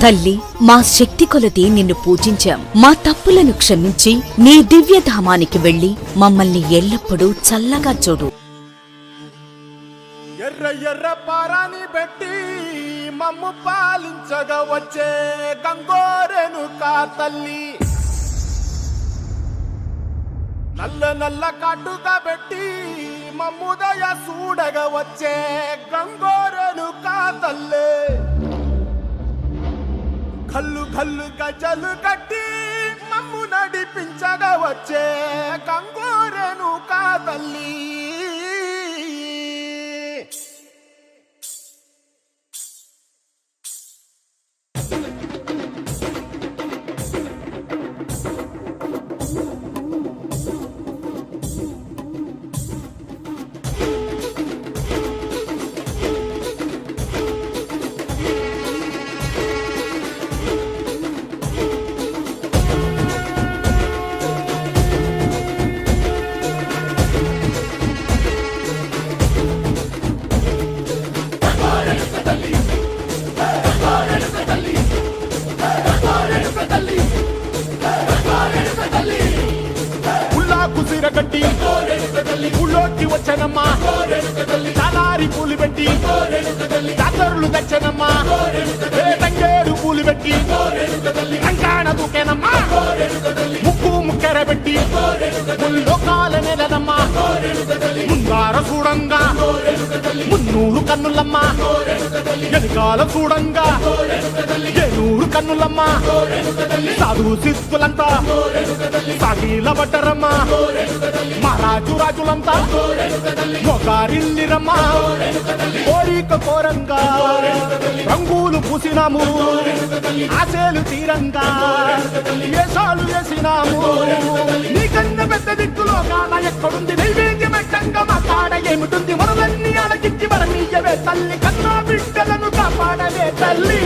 తల్లి, మా శక్తి కొలది నిన్ను పూజించాం. మా తప్పులను క్షమించి నీ దివ్యధామానికి వెళ్లి మమ్మల్ని ఎల్లప్పుడూ చల్లగా చూడు. ఎర్ర ఎర్ర పారాని పెట్టి మమ్ము పాలించగా వచ్చే గంగోరేణుకా తల్లి, నల్ల నల్ల కాటుగా పెట్టి మమ్ముదయ చూడగా వచ్చే గంగోరేణుకా తల్లి, కల్లు కల్లు గజలు కట్టి మమ్ము నడిపించగా వచ్చే గంగోరేణుకా తల్లి. కట్టి ఊళ్ళోకి వచ్చనమ్మా, చాలారి పూలు పెట్టి జాతరులు తెచ్చనమ్మా, తంగేడు పూలు పెట్టి కంకాణ దూకేనమ్మా, ముక్కు ముక్కెర పెట్టి ముల్లోకాల నెలనమ్మా, ముందార చూడంగా మున్నూరు కన్నులమ్మా, వెనుకాల చూడంగా ఏనూరు కన్నులమ్మా, సాధు సిద్ధులంతా సాగిల పడ్డరమ్మా, మహారాజు రాజులంతా మొగారిల్లిరమ్మా, కోరిక కోరంగా రంగులు పూసినాము, ఆశలు తీరంగా వేషాలు వేసినాము, నీకన్నా పెద్ద దిక్కులో కాన ఎక్కడుంది నైవేద్యమెట్టంగా మా కాడ ఏమిటుంది, మనలన్నీ అడగిచ్చి మరమీయవే తల్లి, కన్నా బిడ్డలను కాపాడవే తల్లి.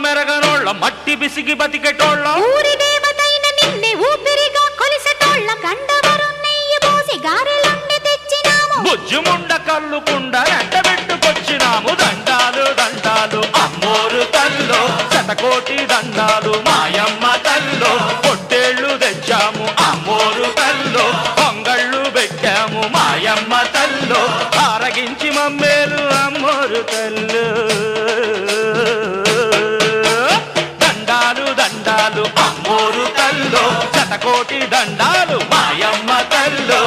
మెరగనోళ్ళ మట్టి బిసిగి బతికెటోళ్ళ, ఊరి దేవతైన నిన్నే ఊపిరిగా కొలిసెటోళ్ళ, గండవరు నెయ్యి పోసి గారెలుండి తెచ్చినాము, బుజ్జుముండ కళ్ళు కుండ ఎండబెట్టుకొచ్చినాము, దండాలు దండాలు అమ్మోరు తల్లో, శతకోటి దండాలు మాయమ్మ తల్లో, పొట్టేళ్లు తెచ్చాము అమ్మోరు తల్లో, పొంగళ్ళు పెట్టాము మాయమ్మ తల్లో, ఆరగించి మమ్మేలు అమ్మోరు తల్లు. అమ్మోరు తల్లో, శతకోటి దండాలు మాయమ్మ తల్లో.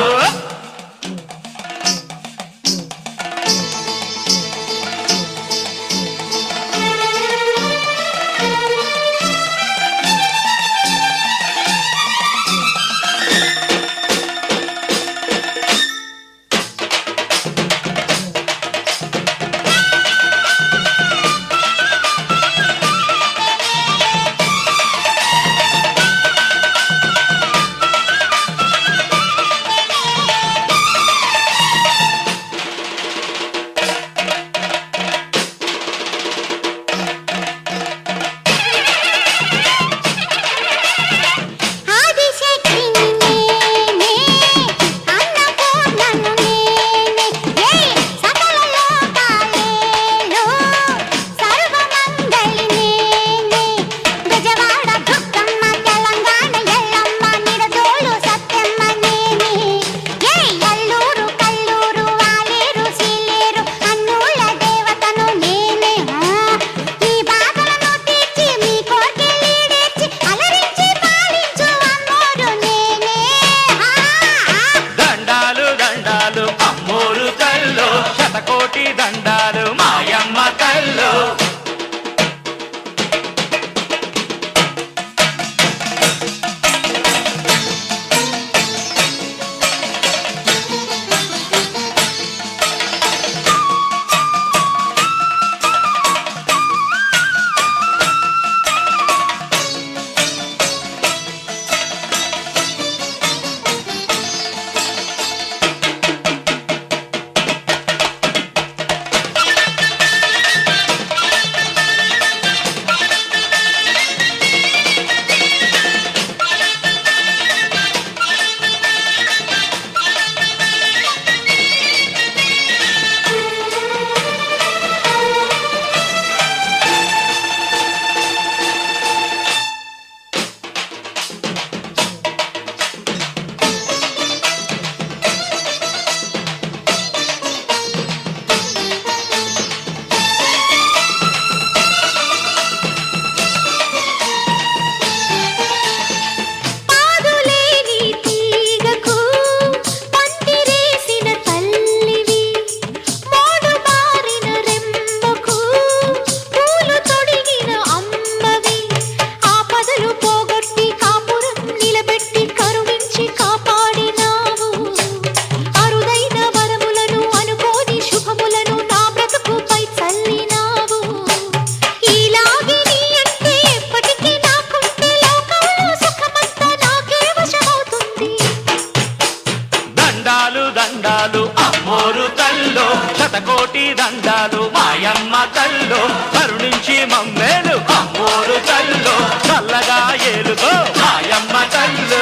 శతకోటి దండాలు మాయమ్మ తల్లు కరుణించి మమ్మేలు అమ్మోరు తల్లు చల్లగా ఏలుగో మాయమ్మ తల్లు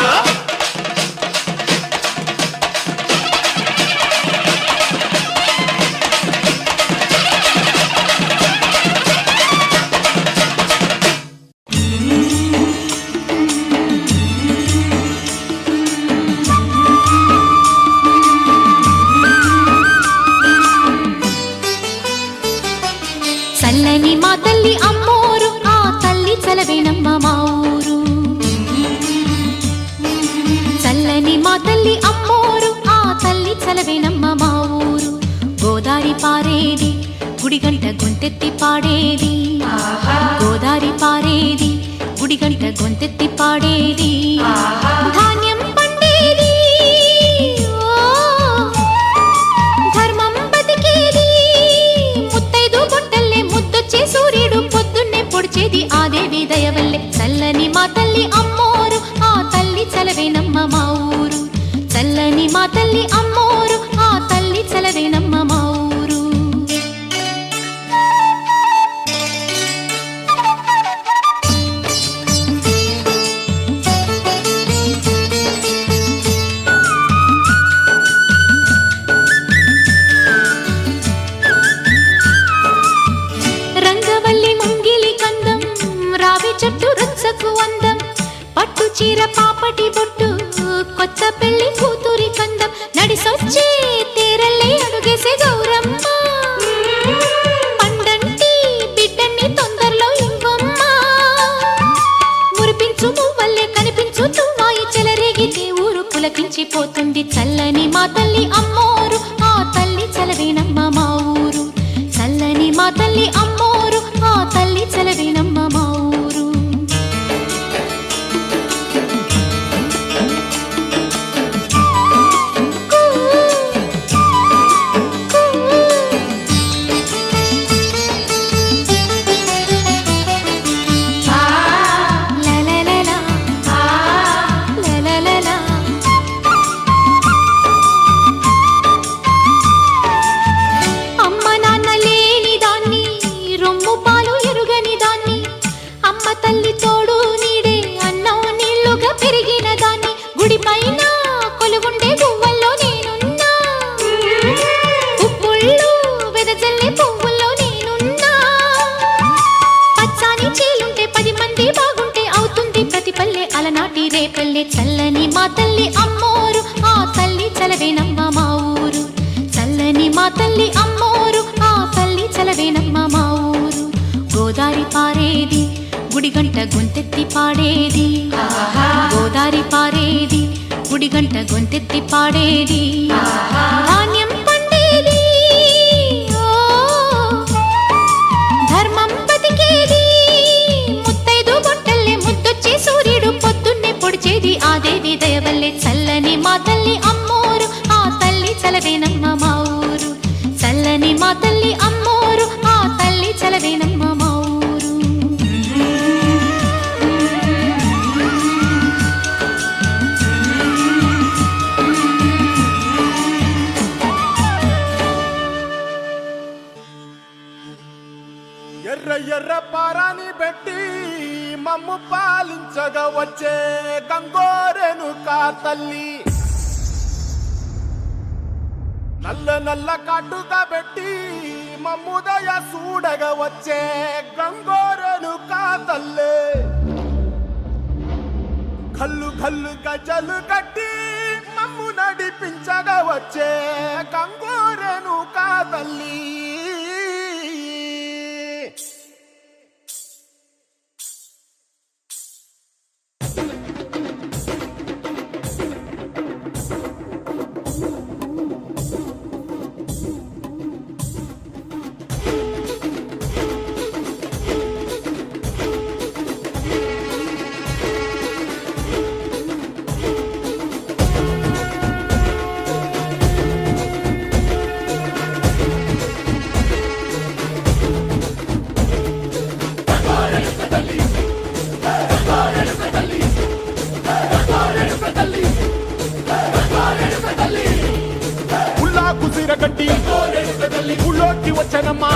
చల్లని మా తల్లి అమ్మోరు ఆ తల్లి చలవేనమ్మ మా ఊరు చల్లని మా తల్లి అమ్మోరు ఆ తల్లి చలవేనమ్మ మా ఊరు గోదారి పారేది గుడిగంట గొంతెత్తి పాడేది గోదారి పారేది గుడిగంట గొంతెత్తి పాడేది ధాన్యం పండేది ఓ ధర్మం బతికేది ముత్తైదు గుంటల్లే ముద్దొచ్చే సూర్యుడు పొద్దున్నే పొడిచేది ఆ దేవి దయవల్లే చల్లని మా తల్లి అమ్మోరు ఆ తల్లి చలవేనమ్మ మా ఊరు చల్లని మా తల్లి అమ్మోరు ఆ తల్లి చలవేనమ్మ మా ఊరు రంగవల్లి ముంగిలి కందం రావి చెట్టు రచ్చకు అందం పట్టు చీర పాపటి బొట్టు కొత్త పెళ్లి కూతురి కందం నడిసొచ్చే తీరల్లే అడుగేసే గౌరమ్మ పండంటి బిడ్డన్ని తొందరలో ఇవ్వమ్మ మురిపించు మువ్వల్లే కనిపించు తుమ్మాయి చెలరేగితే ఊరు పులకించిపోతుంది చల్లని మా తల్లి అమ్మోరు ఆ తల్లి చలవేనమ్మ మా ఊరు చల్లని మా తల్లి అమ్మోరు ఆ తల్లి చలవేనమ్మ మా ఊరు లలలలా, లలలలా. అమ్మ నాన్న లేని దాన్ని రొమ్ము పాలు ఎరుగని దాన్ని అమ్మ తల్లి తోడు నీడే అన్నం నీళ్లుగా పెరిగిన దాన్ని గుడి పైన కొలుగుండే గువ్వల్లో నేనున్నా పువ్వుళ్ళు వెదజల్లే పువ్వుల్లో నేనున్నా పచ్చాని చీలుంటే 10 మంది బాగుంటే అవుతుంది ప్రతి పల్లె అలనాటి రేపల్లె చల్లని మా తల్లి అమ్మోరు ఆ తల్లి చలవేనమ్మ మా ఊరు చల్లని మా తల్లి అమ్మోరు ఆ తల్లి చలవేనమ్మ మా ఊరు గోదారి పారేది గుడిగంట గొంతెత్తి పాడేది గోదారి పారేది గుడిగంట గొంతెత్తి పాడేది ధాన్యం పండేది ఓ ధర్మం బతికేది ముత్తైదు గుంటల్లే ముద్దొచ్చే సూర్యుడు పొద్దున్నే పొడిచేది ఆ దేవి దయవల్లే చల్లని మా తల్లి అమ్మోరు ఆ తల్లి చలవేనమ్మ మా ఊరు చల్లని మా తల్లి అమ్మోరు ఆ తల్లి చలవేనమ్మ మా ఊరు ఎర్ర ఎర్ర పారాని పెట్టి మమ్ము పాలించగా వచ్చే గంగోరెను కా తల్లి నల్ల నల్ల కాటుగా పెట్టి మమ్ముదయ చూడగా వచ్చే గంగోరెను కా తల్లి కల్లు కల్లు గజలు కట్టి మమ్ము నడిపించగా వచ్చే గంగోరెను కా తల్లి చీర కట్టి ఊళ్ళోకి వచ్చనమ్మా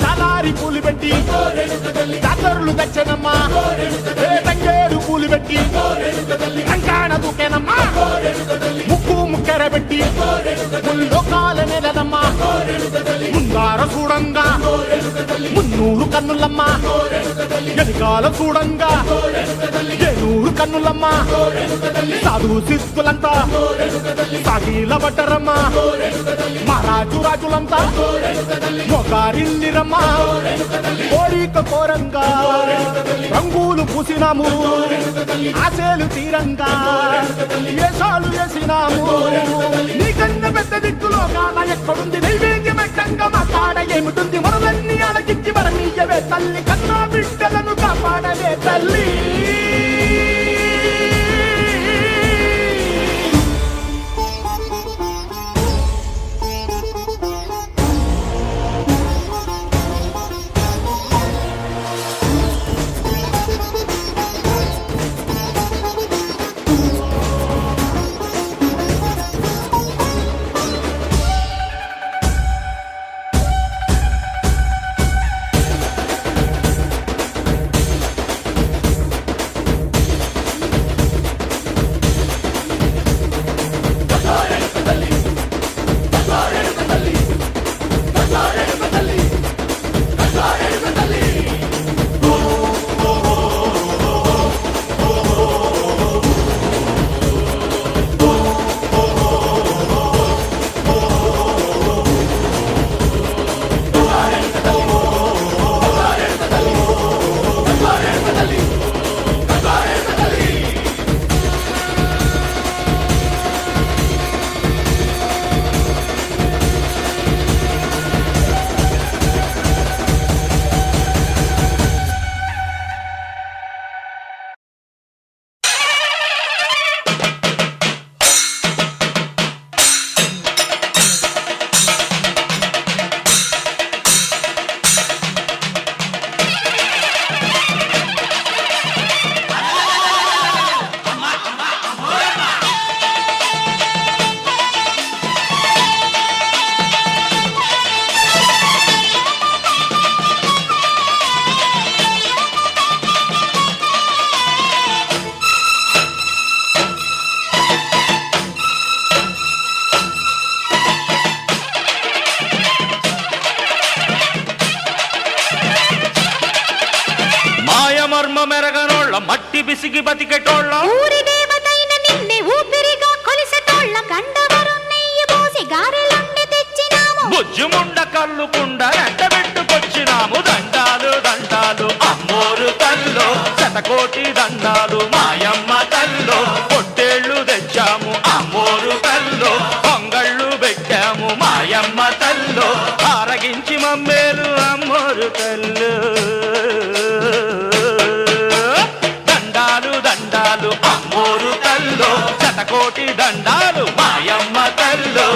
తలారి పూలు పెట్టి దాతరులు తెచ్చనమ్మా తంగేరు పూలు పెట్టి కంకాణ దూకేనమ్మా ముక్కు ముక్కెర పెట్టి ముల్లోకాల నెలనమ్మా ముందార చూడంగా మున్నూరు కన్నులమ్మా ఎనకాల చూడంగా ఏనూరు కన్నులమ్మా సాధు సిద్ధులంతా సాగిల బట్టరమ్మా మహారాజు రాజులంతా మొగారిల్లిరమ్మా కోరిక కోరంగా రంగులు పూసినాము ఆశలు తీరంగా ఏసాలు వేసినాము నీకన్నా పెద్ద దిక్కులో కాన ఎక్కడుంది నైవేద్యం ఎట్టంగా మా కాడ ఏమిటుంది మనలన్నీ అలకిచ్చి వరనీయవే తల్లి కన్నా బిడ్డలను కాపాడవే తల్లి మెరగనోళ్ళ మట్టి బిసిగి బతికెటోళ్ళ ఊరి దేవతైన నిన్నే ఊపిరిగా కొలిసెటోళ్ళ గండవరం నెయ్యి పోసి గారెలుండి తెచ్చినాము బుజ్జుముండ కల్లుకుండ ఎండబెట్టుకొచ్చినాము దండాలు దండాలు అమ్మోరు తల్లో శతకోటి దండాలు మాయమ్మ తల్లో పొట్టేళ్లు తెచ్చాము అమ్మోరు తల్లో పొంగళ్ళు పెట్టాము మాయమ్మ తల్లో ఆరగించి మమ్మేలు అమ్మోరు తల్లు దండాలు అమ్మోరు తల్లో శతకోటి దండాలు మాయమ్మ తల్లో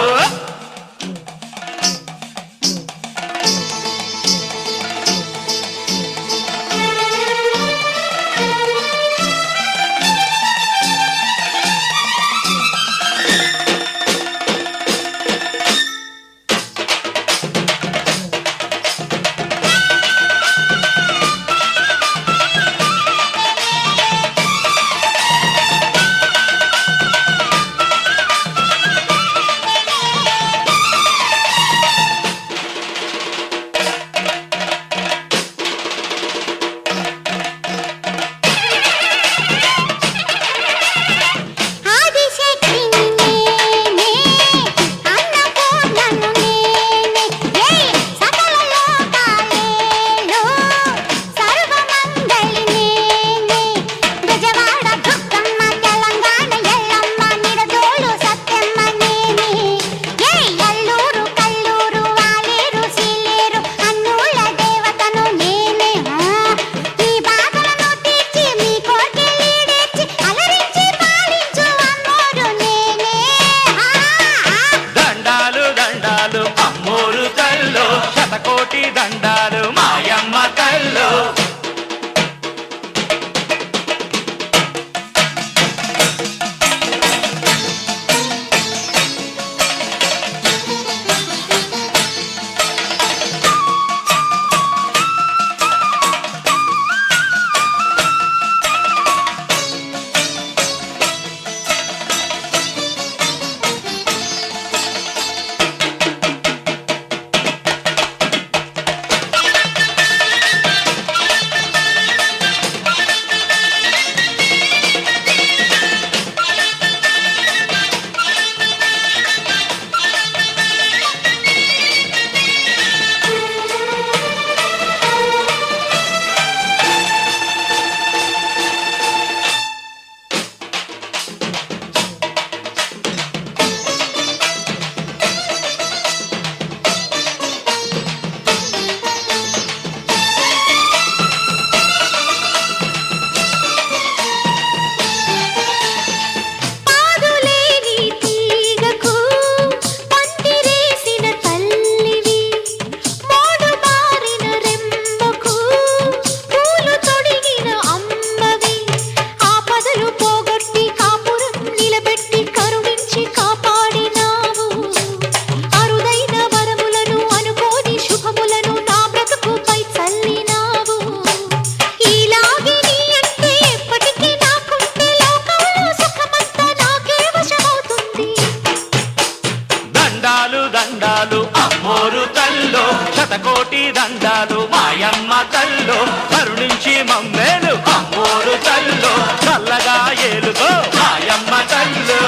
దండాలు అమ్మోరు తల్లో శతకోటి దండాలు మాయమ్మ తల్లో కరుణించి మమ్మేలు అమ్మోరు తల్లో చల్లగా ఏలుగో మాయమ్మ తల్లో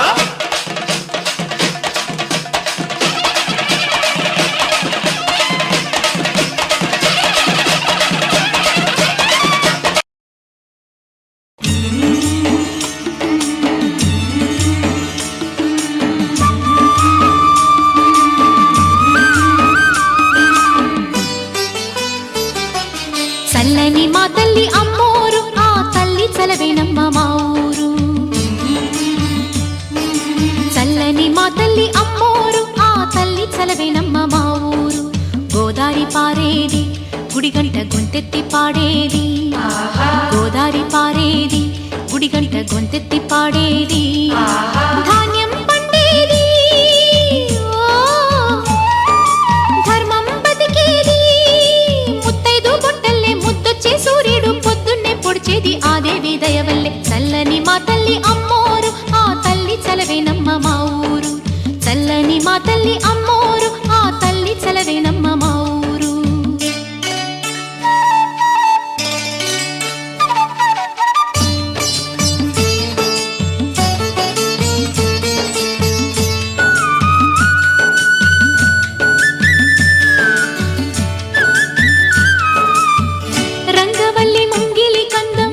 చల్లని మా తల్లి అమ్మోరు ఆ తల్లి చలవేనమ్మ మా ఊరు చల్లని మా తల్లి అమ్మోరు ఆ తల్లి చలవేనమ్మ మా ఊరు గోదారి పారేది గుడిగంట గొంతెత్తి పాడేది గోదారి పారేది గుడిగంట గొంతెత్తి పాడేది ధాన్యం పండేది ఓ ధర్మం బతికేది ముత్తైదు బొట్టల్లే ముద్దొచ్చే సూర్యుడు పొద్దున్నే పొడిచేది ఆ దేవి దయవల్లే చల్లని మా తల్లి అమ్మోరు ఆ తల్లి చలవేనమ్మ మా ఊరు చల్లని మా తల్లి అమ్మోరు ఆ తల్లి చలవేనమ్మ మా ఊరు రంగవల్లి ముంగిలి కందం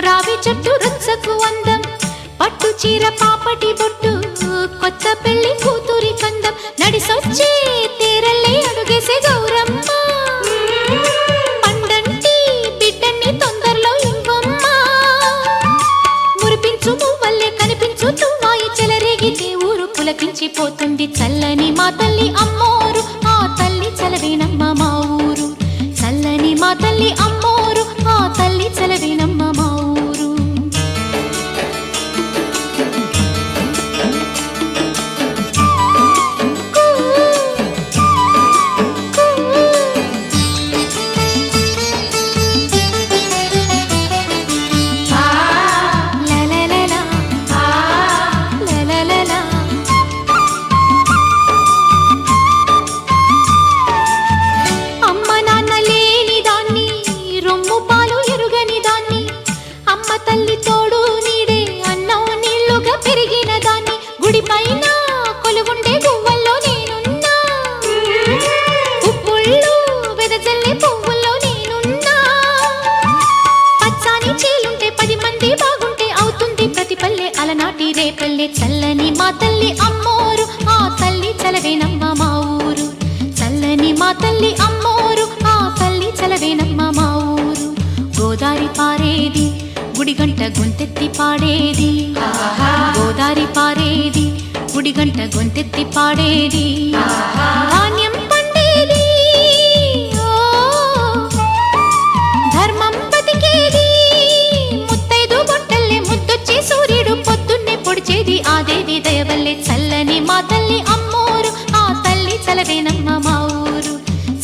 రావి చెట్టు రుచ్చకు అందం పట్టు చీర పాపటి బొట్టు కొత్త పెళ్లి కూతురి కందం నడిసొచ్చే తీరల్లే అడుగేసే గౌరమ్మ పండంటి బిడ్డన్ని తొందరలో ఇంకొమ్మ మురిపించు మువ్వల్లే కనిపించు తువ్వాయి చెలరేగితే ఊరు పులకించిపోతుంది చల్లని మా తల్లి అమ్మోరు ఆ తల్లి చలవేనమ్మ మా ఊరు చల్లని మా తల్లి అమ్మోరు ఆ తల్లి చలవేనమ్మ మా ఊరు అమ్మ నాన్న లేని దాన్ని రొమ్ము పాలు ఎరుగని దాన్ని అమ్మ తల్లి తోడు నీడే అన్నం నీళ్లుగా పెరిగిన దాన్ని గుడిపైన కొలువుండే గువ్వల్లో నేనున్నా ఉప్పుళ్ళు వెదజల్లే పువ్వుల్లో నేనున్నా పచ్చాని చీలుంటే 10 మంది బాగుంటే అవుతుంది ప్రతి పల్లె అలనాటి రేపల్లె చల్లని మా తల్లి అమ్మోరు ఆ తల్లి చలవేనమ్మ మా ఊరు చల్లని మా తల్లి అమ్మోరు ఆ తల్లి చలవేనమ్మ మా ఊరు గోదారి పారేది గుడిగంట గొంతెత్తి పాడేది గోదారి పారేది గుడిగంట గొంతెత్తి పాడేది ధాన్యం పండేది ఓ ధర్మం బతికేది ముత్తైదు బొట్టల్లే ముద్దొచ్చే సూర్యుడు పొద్దున్నే పొడిచేది ఆ దేవి దయవల్లే చల్లని మా తల్లి అమ్మోరు ఆ తల్లి చలవేనమ్మ మా ఊరు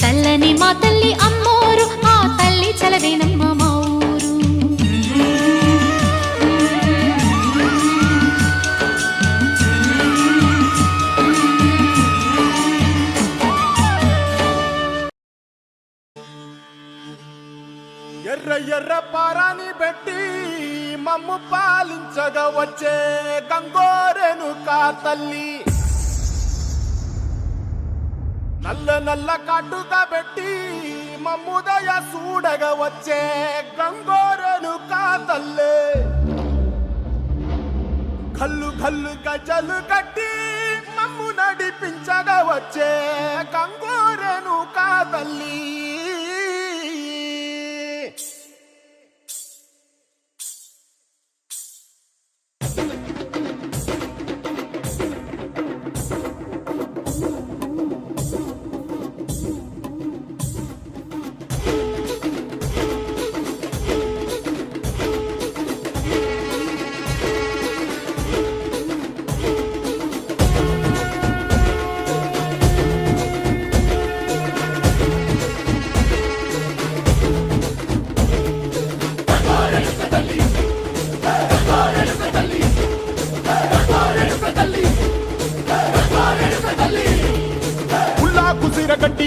చల్లని మా తల్లి అమ్మోరు ఆ తల్లి చలవేనమ్మ మా ఊరు ఎర్ర ఎర్ర పారాని పెట్టి మమ్ము పాలించగా వచ్చే గంగోరెను కా తల్లి నల్ల నల్ల కాటుగా పెట్టి మమ్ముదయ చూడగా వచ్చే గంగోరెను కా తల్లి కల్లు కల్లు గజలు కట్టి మమ్ము నడిపించగా వచ్చే గంగోరెను కా తల్లి కట్టి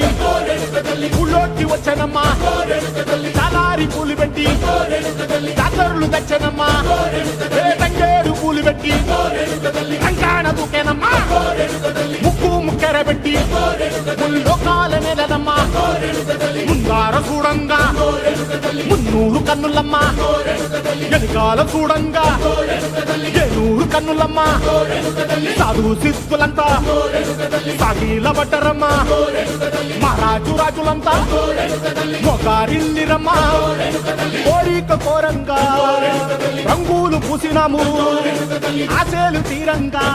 ఊళ్ళోకి వచ్చానమ్మా చాలారి పూలు పెట్టి జాతరులు తెచ్చానమ్మా తంగేడు పూలు పెట్టి కంకాణ దూకేనమ్మా ముక్కు ముక్కెర పెట్టి ముల్లోకాల నెలనమ్మా ముందార చూడంగా మున్నూరు కన్నులమ్మా ఎనకాల చూడంగా ఏనూరు కన్నులమ్మా సాధు సిద్ధులంతా సాగిల పడ్డరమ్మా మహారాజు రాజులంతా మొగారిల్లిరమ్మా కోరిక కోరంగా రంగులు పూసినాము ఆశలు తీరంగా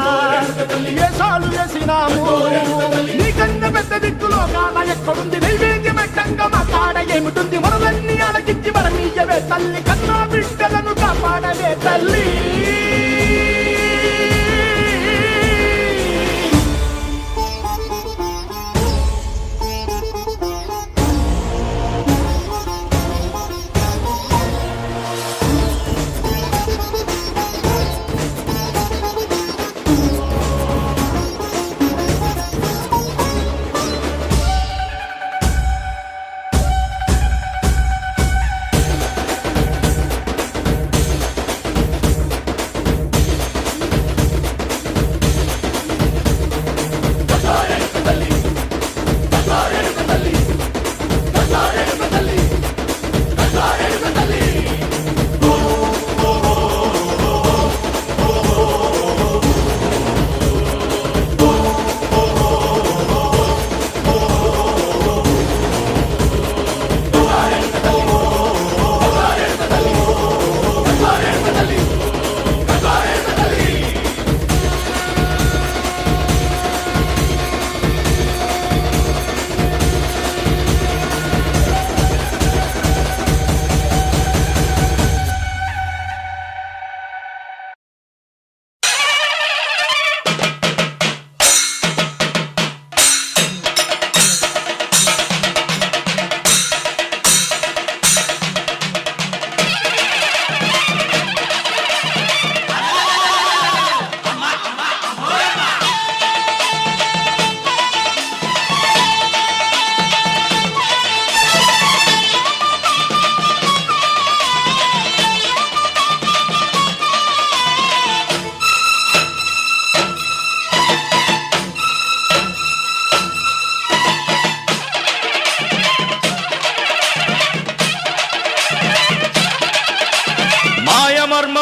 ఏసాలు వేసినాము నీకన్నా పెద్ద దిక్కులో కాన ఎక్కడుంది నైవేద్యం ఎట్టంగా మా కాడ ఏమిటుంది మనలన్నీ అలకించి వరమీయవే తల్లి కన్నా బిడ్డలను కాపాడవే తల్లి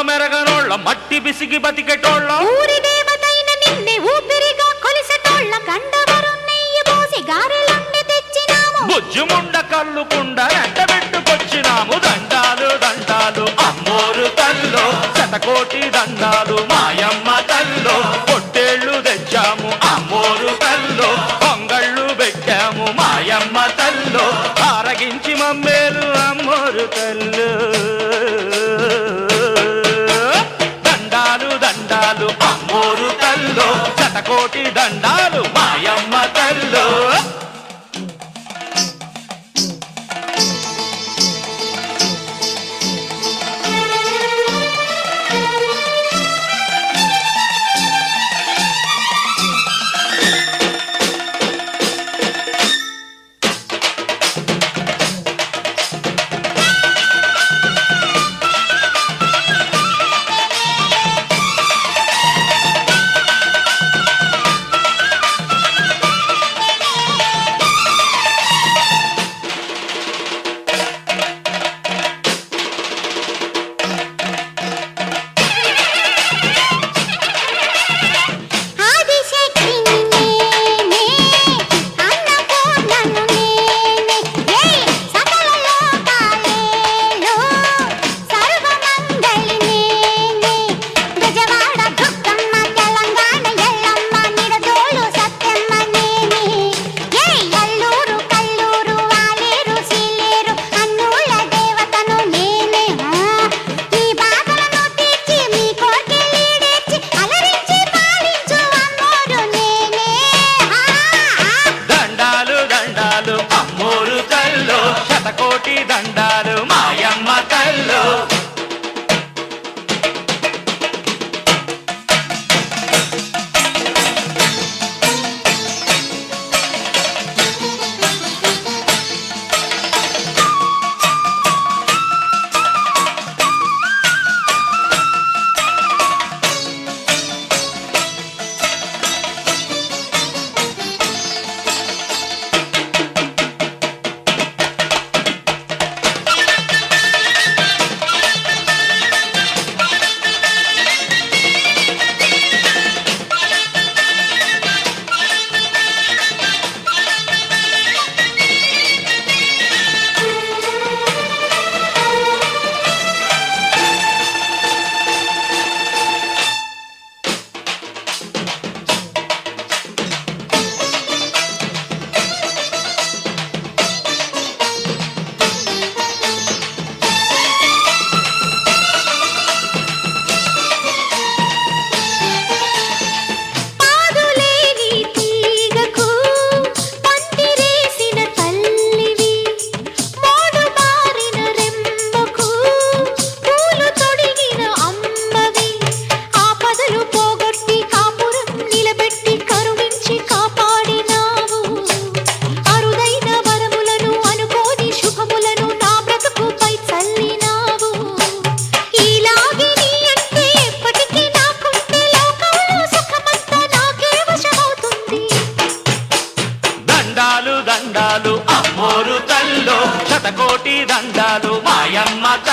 మెరగనోళ్ళ మట్టి బిసిగి బతికెటోళ్ళ ఊరి దేవతైన నిన్నే ఊపిరిగా కొలిసెటోళ్ళ గండవరం నెయ్యి పోసి గారెలండి తెచ్చినాము బుజ్జుముండ కల్లుకుండ ఎండబెట్టుకొచ్చినాము దండాలు దండాలు అమ్మోరు తల్లో శతకోటి దండాలు మాయమ్మ తల్లో పొట్టేళ్ళు తెచ్చాము అమ్మోరు తల్లో పొంగళ్ళు పెట్టాము మాయమ్మ తల్లో ఆరగించి మమ్మేలు అమ్మోరు తల్లు దండాలు అమ్మోరు తల్లో శతకోటి దండాలు మాయమ్మ తల్లో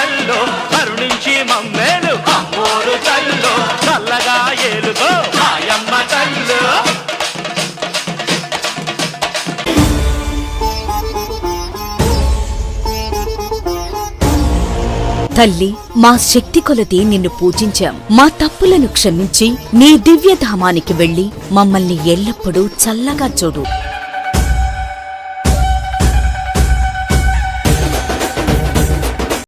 తల్లో కరుణించి మమ్మేలు అమ్మోరు తల్లో చల్లగా ఏలుగో మాయమ్మ తల్లో. తల్లి, మా శక్తి కొలది నిన్ను పూజించాం. మా తప్పులను క్షమించి నీ దివ్యధామానికి వెళ్లి మమ్మల్ని ఎల్లప్పుడూ చల్లగా చూడు.